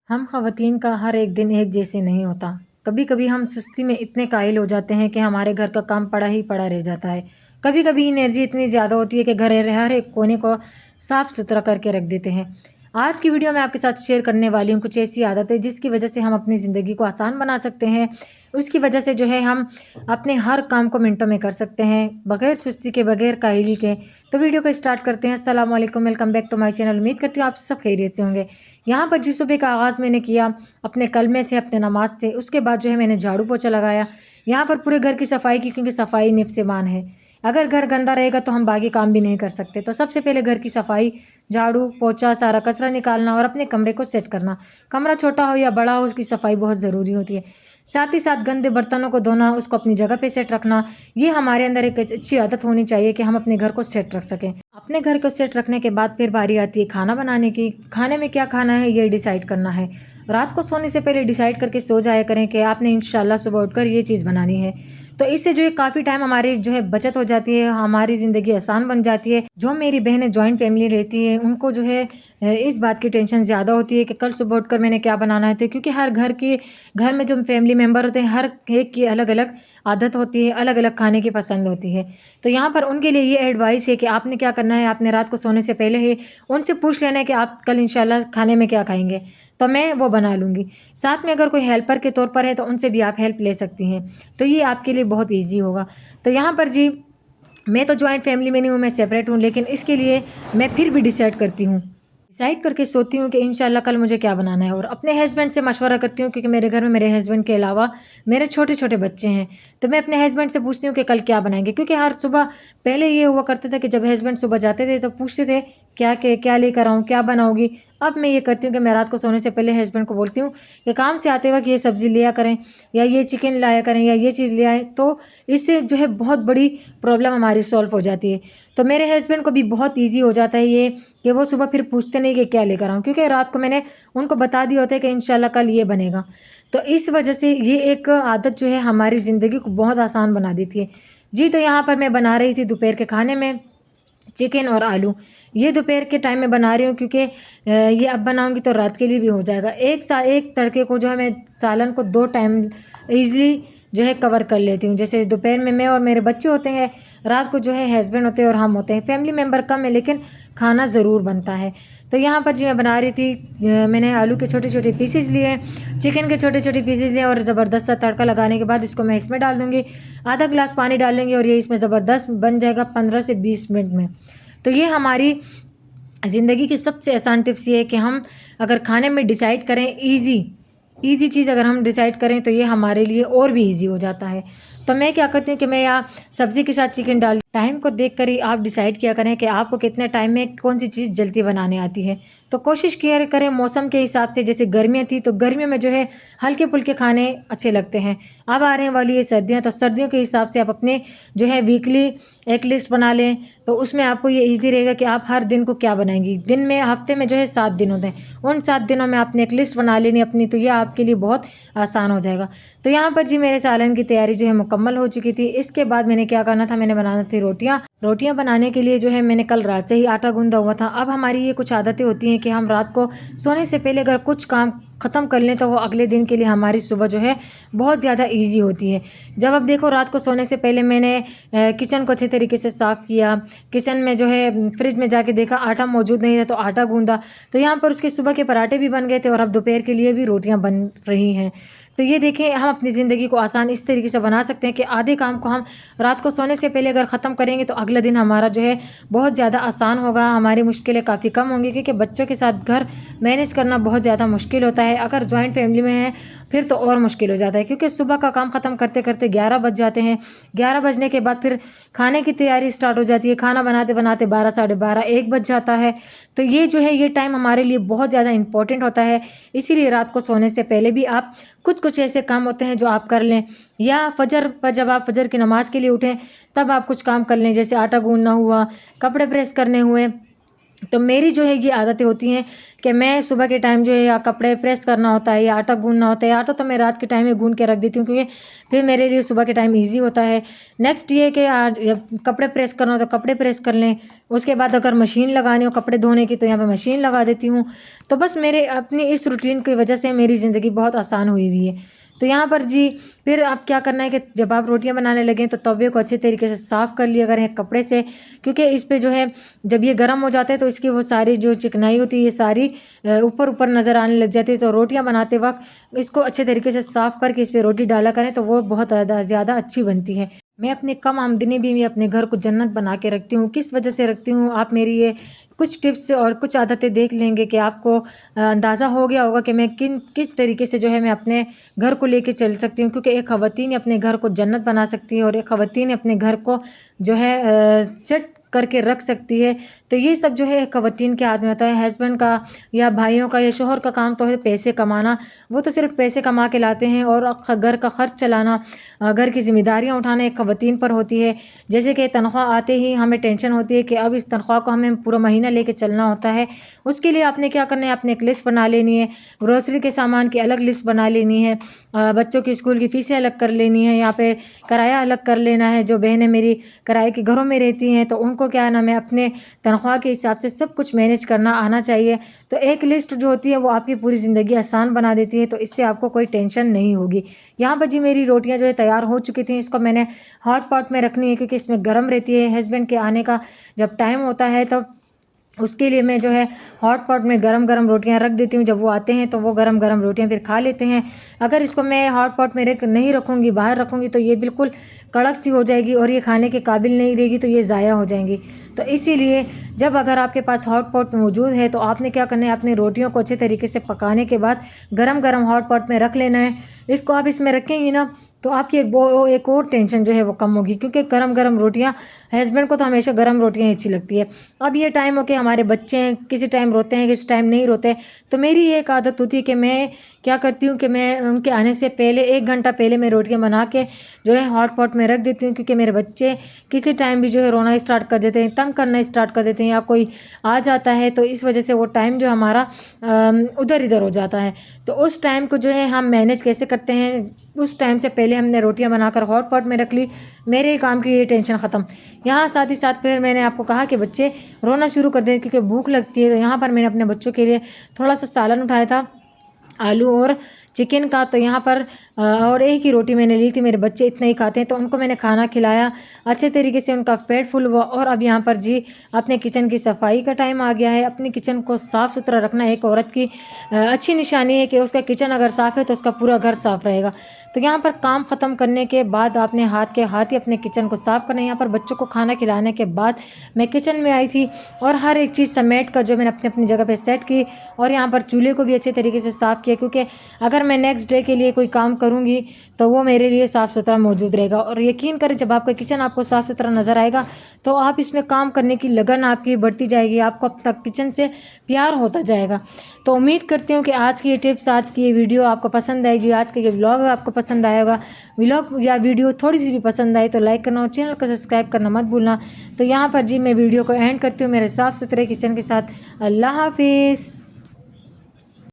हम ख़वातीन का हर एक दिन एक जैसे नहीं होता। कभी कभी हम सुस्ती में इतने कायल हो जाते हैं कि हमारे घर का काम पड़ा ही पड़ा रह जाता है। कभी कभी एनर्जी इतनी ज़्यादा होती है कि घर हर एक कोने को साफ़ सुथरा करके रख देते हैं। आज की वीडियो में आपके साथ शेयर करने वाली हूँ कुछ ऐसी आदतें जिसकी वजह से हम अपनी ज़िंदगी को आसान बना सकते हैं। उसकी वजह से जो है हम अपने हर काम को मिनटों में कर सकते हैं, बगैर सुस्ती के, बगैर काहली के। तो वीडियो को स्टार्ट करते हैं। अस्सलाम वालेकुम, welcome back to my channel. उम्मीद करती हूँ आप सब खैरियत से होंगे। यहाँ पर जिस सुबह का आगाज़ मैंने किया अपने कलमे से, अपने नमाज से, उसके बाद जो है मैंने झाड़ू पोछा लगाया। यहाँ पर पूरे घर की सफाई की, क्योंकि सफाई निफ्स ईमान है। अगर घर गंदा रहेगा तो हम बाकी काम भी नहीं कर सकते। तो सबसे पहले घर की सफाई, झाड़ू पोछा, सारा कचरा निकालना और अपने कमरे को सेट करना। कमरा छोटा हो या बड़ा हो, उसकी सफाई बहुत ज़रूरी होती है। साथ ही साथ गंदे बर्तनों को धोना, उसको अपनी जगह पे सेट रखना। ये हमारे अंदर एक अच्छी आदत होनी चाहिए कि हम अपने घर को सेट रख सकें। अपने घर को सेट रखने के बाद फिर बारी आती है खाना बनाने की। खाने में क्या खाना है ये डिसाइड करना है। रात को सोने से पहले डिसाइड करके सो जाया करें कि आपने इंशाल्लाह सुबह उठकर ये चीज़ बनानी है। तो इससे जो है काफ़ी टाइम हमारी जो है बचत हो जाती है, हमारी ज़िंदगी आसान बन जाती है। जो मेरी बहनें जॉइंट फैमिली रहती है उनको जो है इस बात की टेंशन ज़्यादा होती है कि कल सुबह उठकर मैंने क्या बनाना है। तो क्योंकि हर घर में जो फैमिली मेम्बर होते हैं, हर एक की अलग अलग आदत होती है, अलग अलग खाने की पसंद होती है। तो यहाँ पर उनके लिए ये एडवाइस है कि आपने क्या करना है, आपने रात को सोने से पहले ही उनसे पूछ लेना है कि आप कल इंशाल्लाह खाने में क्या खाएंगे, तो मैं वो बना लूँगी। साथ में अगर कोई हेल्पर के तौर पर है तो उनसे भी आप हेल्प ले सकती हैं। तो ये आपके लिए बहुत ईजी होगा। तो यहाँ पर जी, मैं तो जॉइंट फैमिली में नहीं हूँ, मैं सेपरेट हूँ, लेकिन इसके लिए मैं फिर भी डिसाइड करती हूँ, डिसाइड करके सोती हूँ कि इंशाल्लाह कल मुझे क्या बनाना है। और अपने हस्बैंड से मशवरा करती हूँ, क्योंकि मेरे घर में मेरे हस्बैंड के अलावा मेरे छोटे छोटे बच्चे हैं। तो मैं अपने हस्बैंड से पूछती हूँ कि कल क्या बनाएंगे, क्योंकि हर सुबह पहले ये हुआ करता था कि जब हस्बैंड सुबह जाते थे तो पूछते थे क्या लेकर आऊँ, क्या बनाओगी। अब मैं ये करती हूँ कि मैं रात को सोने से पहले हस्बैंड को बोलती हूँ कि काम से आते वक्त ये सब्ज़ी लिया करें, या ये चिकन लाया करें, या ये चीज़ ले आएँ। तो इससे जो है बहुत बड़ी प्रॉब्लम हमारी सॉल्व हो जाती है। तो मेरे हस्बैंड को भी बहुत ईजी हो जाता है ये कि वो सुबह फिर पूछते नहीं कि क्या लेकर आऊँ, क्योंकि रात को मैंने उनको बता दिया होता है कि इंशाल्लाह कल ये बनेगा। तो इस वजह से ये एक आदत जो है हमारी ज़िंदगी को बहुत आसान बना देती है जी। तो यहाँ पर मैं बना रही थी दोपहर के खाने में चिकन और आलू। ये दोपहर के टाइम में बना रही हूँ, क्योंकि ये अब बनाऊँगी तो रात के लिए भी हो जाएगा। एक तड़के को जो है मैं सालन को 2 टाइम ईज़िली जो है कवर कर लेती हूँ। जैसे दोपहर में मैं और मेरे बच्चे होते हैं, रात को जो है हस्बैंड होते हैं और हम होते हैं। फैमिली मेम्बर कम है लेकिन खाना ज़रूर बनता है। तो यहाँ पर जी मैं बना रही थी, मैंने आलू के छोटे छोटे पीसेज लिए, चिकन के छोटे छोटे पीसेज लिए, और ज़बरदस्त सा तड़का लगाने के बाद इसको मैं इसमें डाल दूँगी। आधा गिलास पानी डाल लेंगे और ये इसमें ज़बरदस्त बन जाएगा 15 से 20 मिनट में। तो ये हमारी ज़िंदगी की सबसे आसान टिप्स ये है कि हम अगर खाने में डिसाइड करें, ईज़ी चीज़ अगर हम डिसाइड करें तो ये हमारे लिए और भी ईज़ी हो जाता है। तो मैं क्या करती हूँ कि मैं यहाँ सब्ज़ी के साथ चिकन डाल, टाइम को देख कर ही आप डिसाइड किया करें कि आपको कितने टाइम में कौन सी चीज़ जल्दी बनाने आती है। तो कोशिश किया करें मौसम के हिसाब से। जैसे गर्मियाँ थी तो गर्मियों में जो है हल्के फुल्के खाने अच्छे लगते हैं। अब आने वाली है सर्दियाँ, तो सर्दियों के हिसाब से आप अपने जो है वीकली एक लिस्ट बना लें। तो उसमें आपको ये ईजी रहेगा कि आप हर दिन को क्या बनाएंगी। दिन में, हफ्ते में जो है 7 दिन होते हैं, उन 7 दिनों में आपने एक लिस्ट बना लेनी अपनी। तो ये आपके लिए बहुत आसान हो जाएगा। तो यहाँ पर जी मेरे सालन की तैयारी जो है मुकम्मल हो चुकी थी। इसके बाद मैंने क्या करना था, मैंने बनाना थी रोटियाँ बनाने के लिए जो है मैंने कल रात से ही आटा गूंदा हुआ था। अब हमारी ये कुछ आदतें होती हैं कि हम रात को सोने से पहले अगर कुछ काम ख़त्म कर लें तो वो अगले दिन के लिए हमारी सुबह जो है बहुत ज़्यादा इजी होती है। जब अब देखो रात को सोने से पहले मैंने किचन को अच्छे तरीके से साफ़ किया, किचन में जो है फ्रिज में जाके देखा आटा मौजूद नहीं था तो आटा गूंदा। तो यहाँ पर उसके सुबह के पराठे भी बन गए थे और अब दोपहर के लिए भी रोटियाँ बन रही हैं। तो ये देखें, हम अपनी ज़िंदगी को आसान इस तरीके से बना सकते हैं कि आधे काम को हम रात को सोने से पहले अगर ख़त्म करेंगे तो अगला दिन हमारा जो है बहुत ज़्यादा आसान होगा, हमारी मुश्किलें काफ़ी कम होंगी। क्योंकि बच्चों के साथ घर मैनेज करना बहुत ज़्यादा मुश्किल होता है। अगर जॉइंट फैमिली में है फिर तो और मुश्किल हो जाता है, क्योंकि सुबह का काम ख़त्म करते करते 11 बज जाते हैं। 11 बजने के बाद फिर खाने की तैयारी स्टार्ट हो जाती है। खाना बनाते बनाते 12, साढ़े 12, 1 बज जाता है। तो ये जो है ये टाइम हमारे लिए बहुत ज़्यादा इंपॉर्टेंट होता है। इसीलिए रात को सोने से पहले भी आप कुछ ऐसे काम होते हैं जो आप कर लें, या फजर पर जब आप फजर की नमाज़ के लिए उठें तब आप कुछ काम कर लें। जैसे आटा गूंदना हुआ, कपड़े प्रेस करने हुए, तो मेरी जो है ये आदतें होती हैं कि मैं सुबह के टाइम जो है या कपड़े प्रेस करना होता है या आटा गूँधना होता है, आटा तो मैं रात के टाइम में गूँध के रख देती हूँ, क्योंकि फिर मेरे लिए सुबह के टाइम ईज़ी होता है। नेक्स्ट ये कि कपड़े प्रेस करना हो तो कपड़े प्रेस कर लें। उसके बाद अगर मशीन लगानी हो कपड़े धोने की तो यहाँ पे मशीन लगा देती हूँ। तो बस मेरे अपनी इस रूटीन की वजह से मेरी ज़िंदगी बहुत आसान हुई हुई है। तो यहाँ पर जी फिर अब क्या करना है कि जब आप रोटियां बनाने लगें तो तवे को अच्छे तरीके से साफ़ कर लिया करें कपड़े से, क्योंकि इस पे जो है जब ये गर्म हो जाते हैं तो इसकी वो सारी जो चिकनाई होती है ये सारी ऊपर ऊपर नज़र आने लग जाती है। तो रोटियां बनाते वक्त इसको अच्छे तरीके से साफ़ करके इस पर रोटी डाला करें तो वो बहुत ज़्यादा अच्छी बनती है। मैं अपनी कम आमदनी भी अपने घर को जन्नत बना के रखती हूँ। किस वजह से रखती हूँ, आप मेरी ये कुछ टिप्स और कुछ आदतें देख लेंगे कि आपको अंदाज़ा हो गया होगा कि मैं किस तरीके से जो है मैं अपने घर को लेके चल सकती हूँ। क्योंकि एक ख़वातीन अपने घर को जन्नत बना सकती है और एक ख़वातीन अपने घर को जो है सेट करके रख सकती है। तो ये सब जो है ख़वातीन के हाथ में होता है। हस्बैंड का या भाइयों का या शोहर का काम तो है पैसे कमाना, वो तो सिर्फ पैसे कमा के लाते हैं, और घर का खर्च चलाना, घर की जिम्मेदारियाँ उठाना एक ख़वातीन पर होती है। जैसे कि तनख्वाह आते ही हमें टेंशन होती है कि अब इस तनख्वाह को हमें पूरा महीना लेके चलना होता है। उसके लिए आपने क्या करना है, आपने एक लिस्ट बना लेनी है, ग्रोसरी के सामान की अलग लिस्ट बना लेनी है, बच्चों की स्कूल की फ़ीसें अलग कर लेनी है, यहाँ पे किराया अलग कर लेना है। जो बहनें मेरी किराए के घरों में रहती हैं तो उनको क्या है ना, मैं अपने तनख्वाह के हिसाब से सब कुछ मैनेज करना आना चाहिए। तो एक लिस्ट जो होती है वो आपकी पूरी ज़िंदगी आसान बना देती है, तो इससे आपको कोई टेंशन नहीं होगी। यहाँ पर जी मेरी रोटियाँ जो है तैयार हो चुकी थी। इसको मैंने हॉट पॉट में रखनी है क्योंकि इसमें गर्म रहती है। हस्बैंड के आने का जब टाइम होता है तब उसके लिए मैं जो है हॉट पॉट में गरम गरम रोटियां रख देती हूँ। जब वो आते हैं तो वो गरम गरम रोटियां फिर खा लेते हैं। अगर इसको मैं हॉट पॉट में नहीं रखूँगी, बाहर रखूँगी, तो ये बिल्कुल कड़क सी हो जाएगी और ये खाने के काबिल नहीं रहेगी, तो ये ज़ाया हो जाएंगी। तो इसीलिए जब अगर आपके पास हॉट पॉट मौजूद है तो आपने क्या करना है, अपनी रोटियों को अच्छे तरीके से पकाने के बाद गरम गरम हॉट पॉट में रख लेना है। इसको आप इसमें रखेंगी ना तो आपकी एक और टेंशन जो है वो कम होगी, क्योंकि गरम गरम रोटियां, हस्बैंड को तो हमेशा गरम रोटियां अच्छी लगती है। अब ये टाइम हो के हमारे बच्चे हैं, किसी टाइम रोते हैं किसी टाइम नहीं रोते, तो मेरी ये एक आदत होती है कि मैं क्या करती हूँ कि मैं उनके आने से पहले 1 घंटा पहले मैं रोटियां बना के जो है हॉट पॉट में रख देती हूँ। क्योंकि मेरे बच्चे किसी टाइम भी जो है रोना स्टार्ट कर देते हैं, तंग करना स्टार्ट कर देते हैं, या कोई आ जाता है, तो इस वजह से वो टाइम जो हमारा उधर इधर हो जाता है। तो उस टाइम को जो है हम मैनेज कैसे करते हैं, उस टाइम से पहले हमने रोटियां बनाकर हॉट पॉट में रख ली, मेरे काम की ये टेंशन ख़त्म। यहाँ साथ ही साथ फिर मैंने आपको कहा कि बच्चे रोना शुरू कर दें क्योंकि भूख लगती है, तो यहाँ पर मैंने अपने बच्चों के लिए थोड़ा सा सालन उठाया था, आलू और चिकन का। तो यहाँ पर और एक ही रोटी मैंने ली थी, मेरे बच्चे इतना ही खाते हैं, तो उनको मैंने खाना खिलाया अच्छे तरीके से, उनका पेट फुल हुआ। और अब यहाँ पर जी अपने किचन की सफाई का टाइम आ गया है। अपने किचन को साफ़ सुथरा रखना एक औरत की अच्छी निशानी है कि उसका किचन अगर साफ़ है तो उसका पूरा घर साफ़ रहेगा। तो यहाँ पर काम ख़त्म करने के बाद आपने हाथ ही अपने किचन को साफ़ करना है। यहाँ पर बच्चों को खाना खिलाने के बाद मैं किचन में आई थी और हर एक चीज़ समेट कर जो मैंने अपनी अपनी जगह पे सेट की, और यहाँ पर चूल्हे को भी अच्छे तरीके से साफ़ किया, क्योंकि अगर मैं नेक्स्ट डे के लिए कोई काम करूँगी तो वो मेरे लिए साफ़ सुथरा मौजूद रहेगा। और यकीन करें जब आपका किचन आपको साफ़ सुथरा नज़र आएगा तो आप इसमें काम करने की लगन आपकी बढ़ती जाएगी, आपको अपना किचन से प्यार होता जाएगा। तो उम्मीद करती हूँ कि आज की ये टिप्स, आज की ये वीडियो आपको पसंद आएगी, आज का ये व्लॉग आपको पसंद आएगा। व्लॉग या वीडियो थोड़ी सी भी पसंद आए तो लाइक करना और चैनल को सब्सक्राइब करना मत भूलना। तो यहाँ पर जी मैं वीडियो को एंड करती हूँ मेरे साफ़ सुथरे किचन के साथ। अल्लाह हाफिज़।